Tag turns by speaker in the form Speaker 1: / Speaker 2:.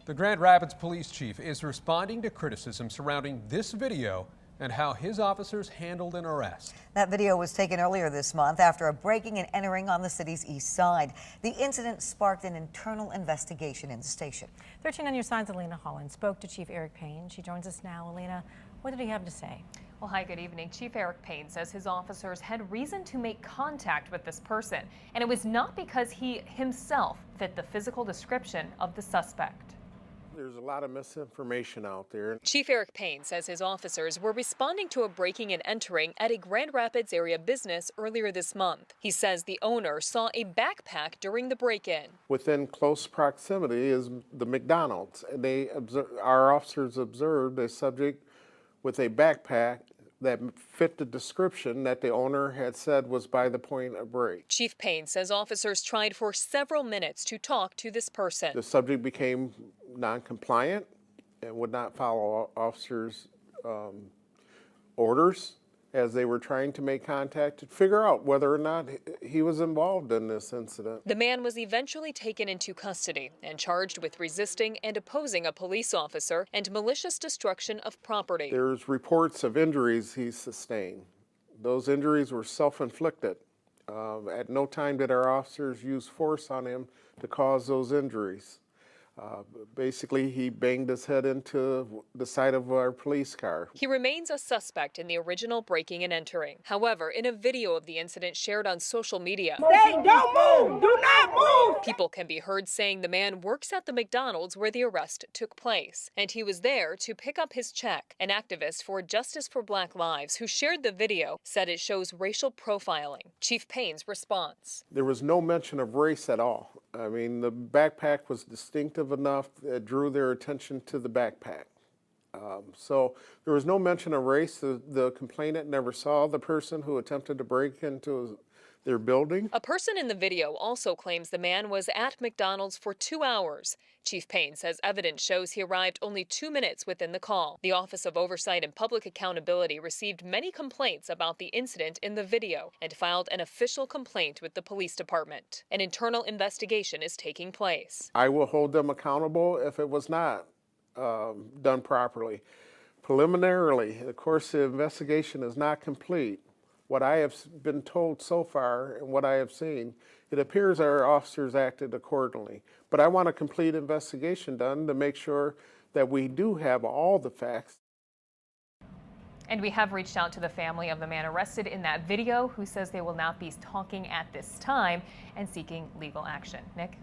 Speaker 1: The Grand Rapids police chief is responding to criticism surrounding this video and how his officers handled an arrest.
Speaker 2: That video was taken earlier this month after a breaking and entering on the city's east side. The incident sparked an internal investigation in the station.
Speaker 3: 13 on your side's Alina Holland spoke to Chief Eric Payne. She joins us now. Alina, what did he have to say?
Speaker 4: Well, hi, good evening. Chief Eric Payne says his officers had reason to make contact with this person, and it was not because he himself fit the physical description of the suspect.
Speaker 5: There's a lot of misinformation out there.
Speaker 4: Chief Eric Payne says his officers were responding to a breaking and entering at a Grand Rapids area business earlier this month. He says the owner saw a backpack during the break-in.
Speaker 5: Within close proximity is the McDonald's. Our officers observed a subject with a backpack that fit the description that the owner had said was by the point of break.
Speaker 4: Chief Payne says officers tried for several minutes to talk to this person.
Speaker 5: The subject became non-compliant and would not follow officers' orders as they were trying to make contact to figure out whether or not he was involved in this incident.
Speaker 4: The man was eventually taken into custody and charged with resisting and opposing a police officer and malicious destruction of property.
Speaker 5: There's reports of injuries he sustained. Those injuries were self-inflicted. At no time did our officers use force on him to cause those injuries. Basically, he banged his head into the side of our police car.
Speaker 4: He remains a suspect in the original breaking and entering. However, in a video of the incident shared on social media,
Speaker 6: "Stay, don't move, do not move,"
Speaker 4: people can be heard saying the man works at the McDonald's where the arrest took place, and he was there to pick up his check. An activist for Justice for Black Lives who shared the video said it shows racial profiling. Chief Payne's response:
Speaker 5: There was no mention of race at all. I mean, the backpack was distinctive enough that drew their attention to the backpack. So there was no mention of race. The complainant never saw the person who attempted to break into their building.
Speaker 4: A person in the video also claims the man was at McDonald's for 2 hours. Chief Payne says evidence shows he arrived only 2 minutes within the call. The Office of Oversight and Public Accountability received many complaints about the incident in the video and filed an official complaint with the police department. An internal investigation is taking place.
Speaker 5: I will hold them accountable if it was not done properly. Preliminarily, of course, the investigation is not complete. What I have been told so far and what I have seen, it appears our officers acted accordingly. But I want a complete investigation done to make sure that we do have all the facts.
Speaker 4: And we have reached out to the family of the man arrested in that video, who says they will not be talking at this time and seeking legal action. Nick?